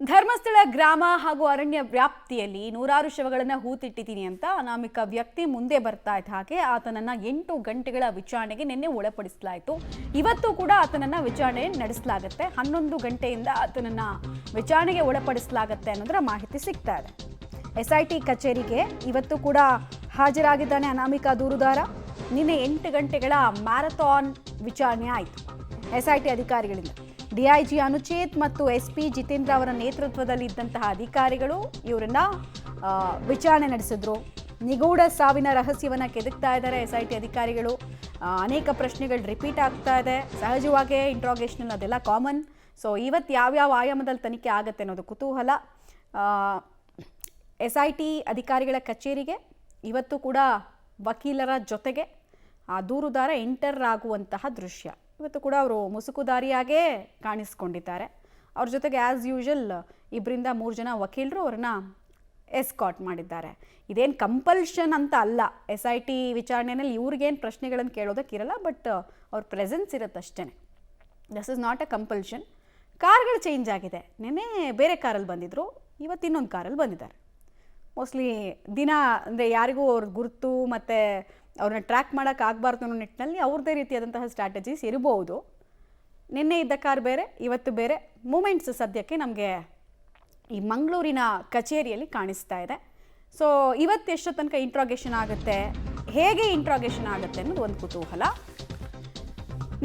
ಧರ್ಮಸ್ಥಳ ಗ್ರಾಮ ಹಾಗೂ ಅರಣ್ಯ ವ್ಯಾಪ್ತಿಯಲ್ಲಿ ನೂರಾರು ಶವಗಳನ್ನು ಹೂತಿಟ್ಟಿದ್ದೀನಿ ಅಂತ ಅನಾಮಿಕ ವ್ಯಕ್ತಿ ಮುಂದೆ ಬರ್ತಾ ಇದ್ದ ಹಾಗೆ ಆತನನ್ನ 8 ಗಂಟೆಗಳ ವಿಚಾರಣೆಗೆ ನಿನ್ನೆ ಒಳಪಡಿಸಲಾಯಿತು. ಇವತ್ತು ಕೂಡ ಆತನನ್ನ ವಿಚಾರಣೆ ನಡೆಸಲಾಗುತ್ತೆ. 11 ಗಂಟೆಯಿಂದ ಆತನನ್ನ ವಿಚಾರಣೆಗೆ ಒಳಪಡಿಸಲಾಗುತ್ತೆ ಅನ್ನೋದರ ಮಾಹಿತಿ ಸಿಗ್ತಾ ಇದೆ. ಎಸ್ಐಟಿ ಕಚೇರಿಗೆ ಇವತ್ತು ಕೂಡ ಹಾಜರಾಗಿದ್ದಾನೆ ಅನಾಮಿಕ ದೂರುದಾರ. ನಿನ್ನೆ 8 ಗಂಟೆಗಳ ಮ್ಯಾರಥಾನ್ ವಿಚಾರಣೆ ಆಯಿತು ಎಸ್ಐಟಿ ಅಧಿಕಾರಿಗಳಿಂದ. ಡಿಐಜಿ ಅನುಚೇತ್ ಮತ್ತು ಎಸ್ಪಿ ಜಿತೇಂದ್ರ ಅವರ ನೇತೃತ್ವದಲ್ಲಿ ಇದ್ದಂತಹ ಅಧಿಕಾರಿಗಳು ಇವರನ್ನ ವಿಚಾರಣೆ ನಡೆಸಿದ್ರು. ನಿಗೂಢ ಸಾವಿನ ರಹಸ್ಯವನ್ನು ಕೆದಕ್ತಾ ಇದ್ದಾರೆ ಎಸ್ಐಟಿ ಅಧಿಕಾರಿಗಳು. ಅನೇಕ ಪ್ರಶ್ನೆಗಳು ರಿಪೀಟ್ ಆಗ್ತಾ ಇದೆ. ಸಹಜವಾಗಿ ಇಂಟ್ರಾಗೇಷನ್ ಅದೆಲ್ಲ ಕಾಮನ್. ಸೊ ಇವತ್ತು ಯಾವ್ಯಾವ ಆಯಾಮದಲ್ಲಿ ತನಿಖೆ ಆಗುತ್ತೆ ಅನ್ನೋದು ಕುತೂಹಲ. ಎಸ್ಐಟಿ ಅಧಿಕಾರಿಗಳ ಕಚೇರಿಗೆ ಇವತ್ತು ಕೂಡ ವಕೀಲರ ಜೊತೆಗೆ ಆ ದೂರುದಾರ ಎಂಟರ್ ಆಗುವಂತಹ ದೃಶ್ಯ. ಇವತ್ತು ಕೂಡ ಅವರು ಮುಸುಕುದಾರಿಯಾಗೇ ಕಾಣಿಸ್ಕೊಂಡಿದ್ದಾರೆ. ಅವ್ರ ಜೊತೆಗೆ ಆ್ಯಸ್ ಯೂಶುವಲ್ 2-3 ಜನ ವಕೀಲರು ಅವ್ರನ್ನ ಎಸ್ಕಾಟ್ ಮಾಡಿದ್ದಾರೆ. ಇದೇನು ಕಂಪಲ್ಷನ್ ಅಂತ ಅಲ್ಲ. ಎಸ್ಐಟಿ ವಿಚಾರಣೆಯಲ್ಲಿ ಇವ್ರಿಗೇನು ಪ್ರಶ್ನೆಗಳನ್ನು ಕೇಳೋದಕ್ಕಿರಲ್ಲ, ಬಟ್ ಅವ್ರ ಪ್ರೆಸೆನ್ಸ್ ಇರುತ್ತಷ್ಟೇ. This is not a compulsion. ಕಾರ್ಗಳು ಚೇಂಜ್ ಆಗಿದೆ. ನಿನ್ನೆ ಬೇರೆ ಕಾರಲ್ಲಿ ಬಂದಿದ್ದರು, ಇವತ್ತು ಇನ್ನೊಂದು ಕಾರಲ್ಲಿ ಬಂದಿದ್ದಾರೆ. ಮೋಸ್ಟ್ಲಿ ದಿನ ಅಂದರೆ ಯಾರಿಗೂ ಅವ್ರ ಗುರುತು ಮತ್ತು ಅವ್ರನ್ನ ಟ್ರ್ಯಾಕ್ ಮಾಡೋಕ್ಕಾಗಬಾರ್ದು ಅನ್ನೋ ನಿಟ್ಟಿನಲ್ಲಿ ಅವ್ರದ್ದೇ ರೀತಿಯಾದಂತಹ ಸ್ಟ್ರಾಟಜೀಸ್ ಇರ್ಬೋದು. ನಿನ್ನೆ ಇದ್ದ ಕಾರ್ ಬೇರೆ, ಇವತ್ತು ಬೇರೆ. ಮೂಮೆಂಟ್ಸ್ ಸದ್ಯಕ್ಕೆ ನಮಗೆ ಈ ಮಂಗಳೂರಿನ ಕಚೇರಿಯಲ್ಲಿ ಕಾಣಿಸ್ತಾ ಇದೆ. ಸೊ ಇವತ್ತು ಎಷ್ಟು ತನಕ ಇಂಟ್ರಾಗೇಷನ್ ಆಗುತ್ತೆ, ಹೇಗೆ ಇಂಟ್ರಾಗೇಷನ್ ಆಗುತ್ತೆ ಅನ್ನೋದು ಒಂದು ಕುತೂಹಲ.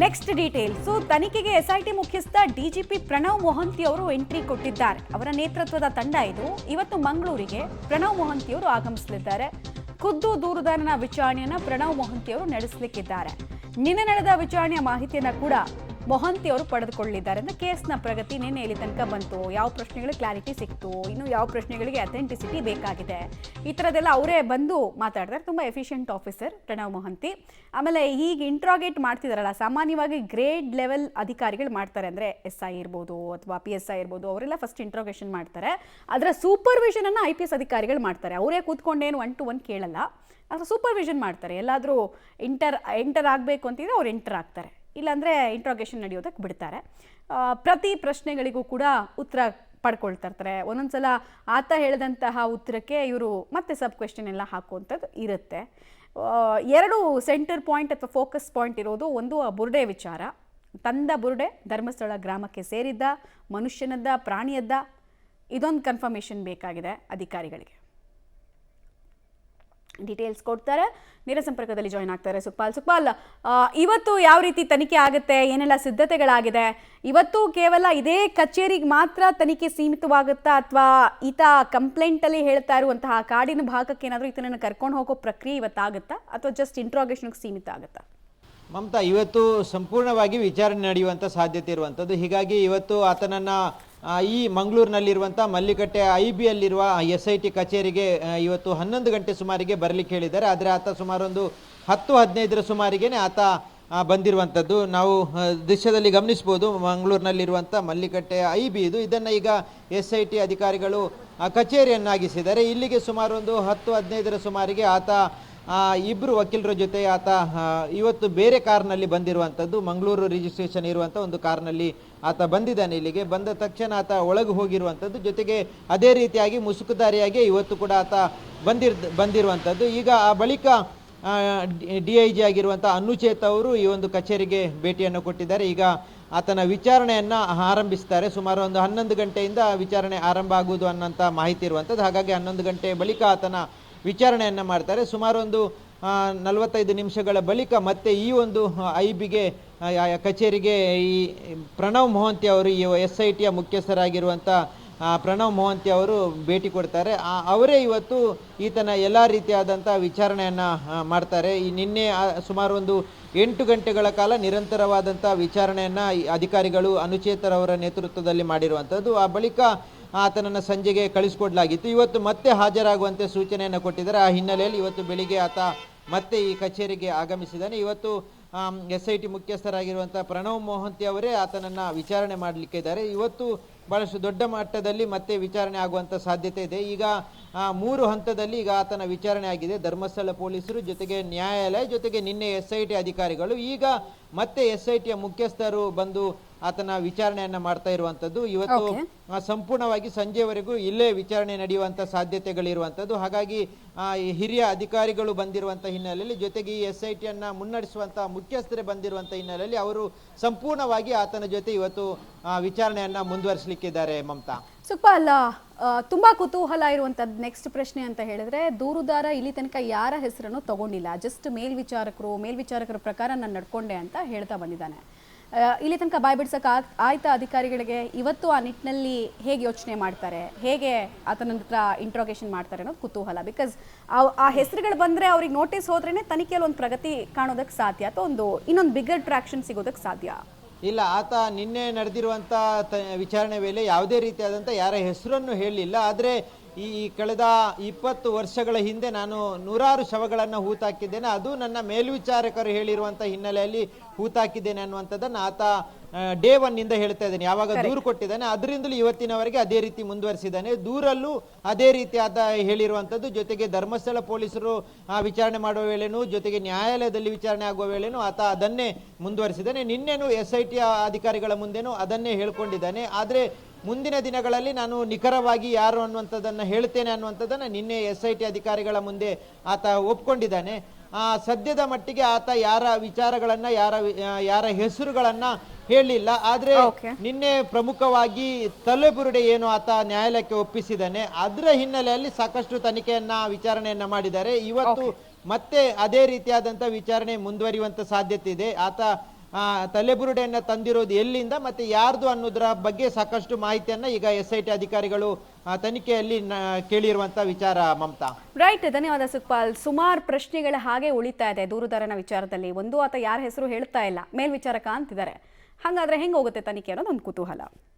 Next details. ತನಿಖೆಗೆ ಎಸ್ಐಟಿ ಮುಖ್ಯಸ್ಥ ಡಿಜಿಪಿ ಪ್ರಣವ್ ಮೊಹಂತಿ ಅವರು ಎಂಟ್ರಿ ಕೊಟ್ಟಿದ್ದಾರೆ. ಅವರ ನೇತೃತ್ವದ ತಂಡ ಇದು. ಇವತ್ತು ಮಂಗಳೂರಿಗೆ ಪ್ರಣವ್ ಮೊಹಂತಿ ಅವರು ಆಗಮಿಸಲಿದ್ದಾರೆ. ಖುದ್ದು ದೂರುದಾರನ ವಿಚಾರಣೆಯನ್ನು ಪ್ರಣವ್ ಮೊಹಂತಿ ಅವರು ನಡೆಸಲಿಕ್ಕಿದ್ದಾರೆ. ನಿನ್ನೆ ನಡೆದ ವಿಚಾರಣೆಯ ಮಾಹಿತಿಯನ್ನು ಕೂಡ ಮೊಹಂತಿ ಅವರು ಪಡೆದುಕೊಳ್ಳಲಿದ್ದಾರೆ. ಅಂದರೆ ಕೇಸ್ನ ಪ್ರಗತಿ ನಿನ್ನೆ ಇಲ್ಲಿ ತನಕ ಬಂತು, ಯಾವ ಪ್ರಶ್ನೆಗಳಿಗೆ ಕ್ಲಾರಿಟಿ ಸಿಕ್ತು, ಇನ್ನು ಯಾವ ಪ್ರಶ್ನೆಗಳಿಗೆ ಅಥೆಂಟಿಸಿಟಿ ಬೇಕಾಗಿದೆ, ಈ ಥರದ್ದೆಲ್ಲ ಅವರೇ ಬಂದು ಮಾತಾಡ್ತಾರೆ. ತುಂಬ ಎಫಿಷಿಯೆಂಟ್ ಆಫೀಸರ್ ಪ್ರಣವ್ ಮೊಹಂತಿ. ಆಮೇಲೆ ಈಗ ಇಂಟ್ರಾಗೇಟ್ ಮಾಡ್ತಿದಾರಲ್ಲ, ಸಾಮಾನ್ಯವಾಗಿ ಗ್ರೇಡ್ ಲೆವೆಲ್ ಅಧಿಕಾರಿಗಳು ಮಾಡ್ತಾರೆ. ಅಂದರೆ SI ಇರ್ಬೋದು ಅಥವಾ PSI ಇರ್ಬೋದು, ಅವರೆಲ್ಲ ಫಸ್ಟ್ ಇಂಟ್ರಾಗೇಷನ್ ಮಾಡ್ತಾರೆ. ಅದರ ಸೂಪರ್ವಿಷನನ್ನು IPS ಅಧಿಕಾರಿಗಳು ಮಾಡ್ತಾರೆ. ಅವರೇ ಕೂತ್ಕೊಂಡೇನು 1 to 1 ಕೇಳಲ್ಲ, ಅಥವಾ ಸೂಪರ್ವಿಷನ್ ಮಾಡ್ತಾರೆ. ಎಲ್ಲಾದರೂ ಎಂಟರ್ ಆಗಬೇಕು ಅಂತಿದ್ರೆ ಅವ್ರು ಎಂಟರ್ ಆಗ್ತಾರೆ, ಇಲ್ಲಾಂದರೆ ಇಂಟ್ರಾಗೇಷನ್ ನಡೆಯೋದಕ್ಕೆ ಬಿಡ್ತಾರೆ. ಪ್ರತಿ ಪ್ರಶ್ನೆಗಳಿಗೂ ಕೂಡ ಉತ್ತರ ಪಡ್ಕೊಳ್ತಾ ಇರ್ತಾರೆ. ಒಂದೊಂದು ಸಲ ಆತ ಹೇಳಿದಂತಹ ಉತ್ತರಕ್ಕೆ ಇವರು ಮತ್ತೆ ಸಬ್ ಕ್ವೆಶ್ಚನ್ ಎಲ್ಲ ಹಾಕುವಂಥದ್ದು ಇರುತ್ತೆ. 2 ಸೆಂಟರ್ ಪಾಯಿಂಟ್ ಅಥವಾ ಫೋಕಸ್ ಪಾಯಿಂಟ್ ಇರೋದು. ಒಂದು ಆ ಬುರುಡೆ ವಿಚಾರ. ತಂದ ಬುರುಡೆ ಧರ್ಮಸ್ಥಳ ಗ್ರಾಮಕ್ಕೆ ಸೇರಿದ್ದ, ಮನುಷ್ಯನದ್ದ, ಪ್ರಾಣಿಯದ್ದ, ಇದೊಂದು ಕನ್ಫರ್ಮೇಷನ್ ಬೇಕಾಗಿದೆ ಅಧಿಕಾರಿಗಳಿಗೆ. ಡೀಟೇಲ್ಸ್ ಕೊಡ್ತಾರೆ. ನೇರ ಸಂಪರ್ಕದಲ್ಲಿ ಜಾಯ್ನ್ ಆಗ್ತಾರೆ ಸುಖಪಾಲ್. ಇವತ್ತು ಯಾವ ರೀತಿ ತನಿಖೆ ಆಗುತ್ತೆ, ಏನೆಲ್ಲ ಸಿದ್ಧತೆಗಳಾಗಿದೆ? ಇವತ್ತು ಕೇವಲ ಇದೇ ಕಚೇರಿಗೆ ಮಾತ್ರ ತನಿಖೆ ಸೀಮಿತವಾಗುತ್ತಾ, ಅಥವಾ ಈತ ಕಂಪ್ಲೇಂಟಲ್ಲಿ ಹೇಳ್ತಾ ಇರುವಂತಹ ಕಾಡಿನ ಭಾಗಕ್ಕೆ ಏನಾದರೂ ಈತನನ್ನು ಕರ್ಕೊಂಡು ಹೋಗೋ ಪ್ರಕ್ರಿಯೆ ಇವತ್ತಾಗುತ್ತಾ, ಅಥವಾ ಜಸ್ಟ್ ಇಂಟ್ರಾಗೇಷನ್ಗೆ ಸೀಮಿತ ಆಗುತ್ತಾ? ಮಮತಾ, ಇವತ್ತು ಸಂಪೂರ್ಣವಾಗಿ ವಿಚಾರಣೆ ನಡೆಯುವಂಥ ಸಾಧ್ಯತೆ ಇರುವಂಥದ್ದು. ಹೀಗಾಗಿ ಇವತ್ತು ಆತನನ್ನು ಈ ಮಂಗಳೂರಿನಲ್ಲಿರುವಂಥ ಮಲ್ಲಿಕಟ್ಟೆ IBಯಲ್ಲಿರುವ SIT ಕಚೇರಿಗೆ ಇವತ್ತು 11 ಗಂಟೆ ಸುಮಾರಿಗೆ ಬರಲಿಕ್ಕೆ ಹೇಳಿದ್ದಾರೆ. ಆದರೆ ಆತ ಸುಮಾರು ಒಂದು 10-15 ಸುಮಾರಿಗೆ ಆತ ಬಂದಿರುವಂಥದ್ದು ನಾವು ದೃಶ್ಯದಲ್ಲಿ ಗಮನಿಸ್ಬೋದು. ಮಂಗಳೂರಿನಲ್ಲಿರುವಂಥ ಮಲ್ಲಿಕಟ್ಟೆ IB ಇದು. ಇದನ್ನು ಈಗ SIT ಅಧಿಕಾರಿಗಳು ಕಚೇರಿಯನ್ನಾಗಿಸಿದ್ದಾರೆ. ಇಲ್ಲಿಗೆ ಸುಮಾರು ಒಂದು 10-15 ಸುಮಾರಿಗೆ ಆತ 2 ವಕೀಲರ ಜೊತೆ ಆತ ಇವತ್ತು ಬೇರೆ ಕಾರ್ನಲ್ಲಿ ಬಂದಿರುವಂಥದ್ದು. ಮಂಗಳೂರು ರಿಜಿಸ್ಟ್ರೇಷನ್ ಇರುವಂಥ ಒಂದು ಕಾರ್ನಲ್ಲಿ ಆತ ಬಂದಿದ್ದಾನೆ. ಇಲ್ಲಿಗೆ ಬಂದ ತಕ್ಷಣ ಆತ ಒಳಗೆ ಹೋಗಿರುವಂಥದ್ದು. ಜೊತೆಗೆ ಅದೇ ರೀತಿಯಾಗಿ ಮುಸುಕುದಾರಿಯಾಗಿ ಇವತ್ತು ಕೂಡ ಆತ ಬಂದಿರುವಂಥದ್ದು. ಈಗ ಆ ಬಳಿಕ DIG ಆಗಿರುವಂಥ ಅನುಚೇತ್ ಅವರು ಈ ಒಂದು ಕಚೇರಿಗೆ ಭೇಟಿಯನ್ನು ಕೊಟ್ಟಿದ್ದಾರೆ. ಈಗ ಆತನ ವಿಚಾರಣೆಯನ್ನು ಆರಂಭಿಸ್ತಾರೆ. ಸುಮಾರು ಒಂದು 11 ಗಂಟೆಯಿಂದ ವಿಚಾರಣೆ ಆರಂಭ ಆಗುವುದು ಅನ್ನೋಂಥ ಮಾಹಿತಿ ಇರುವಂಥದ್ದು. ಹಾಗಾಗಿ 11 ಗಂಟೆ ಬಳಿಕ ಆತನ ವಿಚಾರಣೆಯನ್ನು ಮಾಡ್ತಾರೆ. ಸುಮಾರು ಒಂದು 45 ನಿಮಿಷಗಳ ಬಳಿಕ ಮತ್ತೆ ಈ ಒಂದು IBಗೆ ಕಚೇರಿಗೆ ಈ ಪ್ರಣವ್ ಮೊಹಂತಿ ಅವರು, ಈ SITಯ ಮುಖ್ಯಸ್ಥರಾಗಿರುವಂಥ ಪ್ರಣವ್ ಮೊಹಂತಿ ಅವರು ಭೇಟಿ ಕೊಡ್ತಾರೆ. ಅವರೇ ಇವತ್ತು ಈತನ ಎಲ್ಲ ರೀತಿಯಾದಂಥ ವಿಚಾರಣೆಯನ್ನು ಮಾಡ್ತಾರೆ. ಈ ನಿನ್ನೆ ಸುಮಾರು ಒಂದು 8 ಗಂಟೆಗಳ ಕಾಲ ನಿರಂತರವಾದಂಥ ವಿಚಾರಣೆಯನ್ನು ಅಧಿಕಾರಿಗಳು ಅನುಚೇತರವರ ನೇತೃತ್ವದಲ್ಲಿ ಮಾಡಿರುವಂಥದ್ದು. ಆ ಬಳಿಕ ಆತನನ್ನು ಸಂಜೆಗೆ ಕಳಿಸ್ಕೊಡ್ಲಾಗಿತ್ತು. ಇವತ್ತು ಮತ್ತೆ ಹಾಜರಾಗುವಂತೆ ಸೂಚನೆಯನ್ನು ಕೊಟ್ಟಿದ್ದಾರೆ. ಆ ಹಿನ್ನೆಲೆಯಲ್ಲಿ ಇವತ್ತು ಬೆಳಿಗ್ಗೆ ಆತ ಮತ್ತೆ ಈ ಕಚೇರಿಗೆ ಆಗಮಿಸಿದ್ದಾನೆ. ಇವತ್ತು SIT ಮುಖ್ಯಸ್ಥರಾಗಿರುವಂಥ ಪ್ರಣವ್ ಮೊಹಂತಿ ಅವರೇ ಆತನನ್ನು ವಿಚಾರಣೆ ಮಾಡಲಿಕ್ಕಿದ್ದಾರೆ. ಇವತ್ತು ಭಾಳಷ್ಟು ದೊಡ್ಡ ಮಟ್ಟದಲ್ಲಿ ಮತ್ತೆ ವಿಚಾರಣೆ ಆಗುವಂಥ ಸಾಧ್ಯತೆ ಇದೆ. ಈಗ 3 ಹಂತದಲ್ಲಿ ಈಗ ಆತನ ವಿಚಾರಣೆ ಆಗಿದೆ. ಧರ್ಮಸ್ಥಳ ಪೊಲೀಸರು ಜೊತೆಗೆ ನ್ಯಾಯಾಲಯ ಜೊತೆಗೆ ನಿನ್ನೆ SIT ಅಧಿಕಾರಿಗಳು. ಈಗ ಮತ್ತೆ SITಯ ಮುಖ್ಯಸ್ಥರು ಬಂದು ಆತನ ವಿಚಾರಣೆಯನ್ನ ಮಾಡ್ತಾ ಇರುವಂತದ್ದು. ಇವತ್ತು ಸಂಪೂರ್ಣವಾಗಿ ಸಂಜೆವರೆಗೂ ಇಲ್ಲೇ ವಿಚಾರಣೆ ನಡೆಯುವಂತ ಸಾಧ್ಯತೆಗಳಿರುವಂತದ್ದು. ಹಾಗಾಗಿ ಈ ಹಿರಿಯ ಅಧಿಕಾರಿಗಳು ಬಂದಿರುವಂತ ಹಿನ್ನೆಲೆಯಲ್ಲಿ, ಜೊತೆಗೆ ಈ SIT ಅನ್ನ ಮುನ್ನಡೆಸುವಂತ ಮುಖ್ಯಸ್ಥರೇ ಬಂದಿರುವಂತ ಹಿನ್ನೆಲೆಯಲ್ಲಿ ಅವರು ಸಂಪೂರ್ಣವಾಗಿ ಆತನ ಜೊತೆ ಇವತ್ತು ವಿಚಾರಣೆಯನ್ನ ಮುಂದುವರಿಸಲಿಕ್ಕಿದ್ದಾರೆ. ಮಮತಾ, ಸುಖಪಾಲ್, ತುಂಬಾ ಕುತೂಹಲ ಇರುವಂತದ್ದು ನೆಕ್ಸ್ಟ್ ಪ್ರಶ್ನೆ ಅಂತ ಹೇಳಿದ್ರೆ, ದೂರುದಾರ ಇಲ್ಲಿ ತನಕ ಯಾರ ಹೆಸರನ್ನು ತಗೊಂಡಿಲ್ಲ, ಜಸ್ಟ್ ಮೇಲ್ವಿಚಾರಕರ ಪ್ರಕಾರ ನಾನು ನಡ್ಕೊಂಡೆ ಅಂತ ಹೇಳ್ತಾ ಬಂದಿದ್ದಾನೆ. ಇಲ್ಲಿ ತನಕ ಬಾಯ್ ಬಿಡ್ಸಕ್ ಆಯ್ತಾ ಅಧಿಕಾರಿಗಳಿಗೆ? ಇವತ್ತು ಆ ನಿಟ್ಟಿನಲ್ಲಿ ಹೇಗೆ ಯೋಚನೆ ಮಾಡ್ತಾರೆ, ಹೇಗೆ ಆತನ ಹತ್ರ ಇಂಟ್ರೋಗೇಷನ್ ಮಾಡ್ತಾರೆ ಅನ್ನೋದು ಕುತೂಹಲ. ಬಿಕಾಸ್ ಆ ಹೆಸರುಗಳು ಬಂದ್ರೆ ಅವ್ರಿಗೆ ನೋಟಿಸ್ ಹೋದ್ರೇನೆ ತನಿಖೆಯಲ್ಲಿ ಒಂದು ಪ್ರಗತಿ ಕಾಣೋದಕ್ಕೆ ಸಾಧ್ಯ, ಅಥವಾ ಇನ್ನೊಂದು ಬಿಗ್ಗರ್ ಟ್ರಾಕ್ಷನ್ ಸಿಗೋದಕ್ಕೆ ಸಾಧ್ಯ. ಇಲ್ಲ, ಆತ ನಿನ್ನೆ ನಡೆದಿರುವಂತ ವಿಚಾರಣೆ ವೇಳೆ ಯಾವುದೇ ರೀತಿಯಾದಂಥ ಯಾರ ಹೆಸರನ್ನು ಹೇಳಲಿಲ್ಲ. ಆದರೆ ಈ ಕಳೆದ 20 ವರ್ಷಗಳ ಹಿಂದೆ ನಾನು 100 ಶವಗಳನ್ನು ಹೂತಾಕಿದ್ದೇನೆ, ಅದು ನನ್ನ ಮೇಲ್ವಿಚಾರಕರು ಹೇಳಿರುವಂಥ ಹಿನ್ನೆಲೆಯಲ್ಲಿ ಹೂತಾಕಿದ್ದೇನೆ ಅನ್ನುವಂಥದ್ದನ್ನು ಆತ ಡೇ 1 ಇಂದ ಹೇಳ್ತಾ ಇದ್ದಾನೆ. ಯಾವಾಗ ದೂರು ಕೊಟ್ಟಿದ್ದಾನೆ ಅದರಿಂದಲೂ ಇವತ್ತಿನವರೆಗೆ ಅದೇ ರೀತಿ ಮುಂದುವರಿಸಿದ್ದಾನೆ. ದೂರಲ್ಲೂ ಅದೇ ರೀತಿಯಾದ ಹೇಳಿರುವಂಥದ್ದು. ಜೊತೆಗೆ ಧರ್ಮಸ್ಥಳ ಪೊಲೀಸರು ವಿಚಾರಣೆ ಮಾಡುವ ವೇಳೆನೂ, ಜೊತೆಗೆ ನ್ಯಾಯಾಲಯದಲ್ಲಿ ವಿಚಾರಣೆ ಆಗುವ ವೇಳೆನೂ ಆತ ಅದನ್ನೇ ಮುಂದುವರಿಸಿದ್ದಾನೆ. ನಿನ್ನೆನೂ SIT ಅಧಿಕಾರಿಗಳ ಮುಂದೆನೂ ಅದನ್ನೇ ಹೇಳ್ಕೊಂಡಿದ್ದಾನೆ. ಆದರೆ ಮುಂದಿನ ದಿನಗಳಲ್ಲಿ ನಾನು ನಿಖರವಾಗಿ ಯಾರು ಅನ್ನುವಂಥದ್ದನ್ನು ಹೇಳ್ತೇನೆ ಅನ್ನುವಂಥದ್ದನ್ನು ನಿನ್ನೆ SIT ಅಧಿಕಾರಿಗಳ ಮುಂದೆ ಆತ ಒಪ್ಕೊಂಡಿದ್ದಾನೆ. ಸದ್ಯದ ಮಟ್ಟಿಗೆ ಆತ ಯಾರ ವಿಚಾರಗಳನ್ನ, ಯಾರ ಹೆಸರುಗಳನ್ನ ಹೇಳಿಲ್ಲ. ಆದ್ರೆ ನಿನ್ನೆ ಪ್ರಮುಖವಾಗಿ ತಲೆಬುರುಡೆ ಏನು ಆತ ನ್ಯಾಯಾಲಯಕ್ಕೆ ಒಪ್ಪಿಸಿದ್ದಾನೆ, ಅದರ ಹಿನ್ನೆಲೆಯಲ್ಲಿ ಸಾಕಷ್ಟು ತನಿಖೆಯನ್ನ, ವಿಚಾರಣೆಯನ್ನ ಮಾಡಿದ್ದಾರೆ. ಇವತ್ತು ಮತ್ತೆ ಅದೇ ರೀತಿಯಾದಂತ ವಿಚಾರಣೆ ಮುಂದುವರಿಯುವಂತ ಸಾಧ್ಯತೆ ಇದೆ. ಆತ ತಲೆಬುರುಡೆಯನ್ನ ತಂದಿರೋದು ಎಲ್ಲಿಂದ ಮತ್ತೆ ಯಾರ್ದು ಅನ್ನೋದ್ರ ಬಗ್ಗೆ ಸಾಕಷ್ಟು ಮಾಹಿತಿಯನ್ನ ಈಗ SIT ಅಧಿಕಾರಿಗಳು ತನಿಖೆಯಲ್ಲಿ ಕೇಳಿರುವಂತ ವಿಚಾರ. ಮಮತಾ, ರೈಟ್, ಧನ್ಯವಾದ ಸುಖಪಾಲ್. ಸುಮಾರು ಪ್ರಶ್ನೆಗಳ ಹಾಗೆ ಉಳಿತಾ ಇದೆ ದೂರುದಾರನ ವಿಚಾರದಲ್ಲಿ. ಒಂದು, ಆತ ಯಾರ ಹೆಸರು ಹೇಳ್ತಾ ಇಲ್ಲ, ಮೇಲ್ವಿಚಾರಕ ಅಂತಿದ್ದಾರೆ. ಹಾಗಾದ್ರೆ ಹೆಂಗೆ ಹೋಗುತ್ತೆ ತನಿಖೆ ಅನ್ನೋದು ಒಂದು ಕುತೂಹಲ.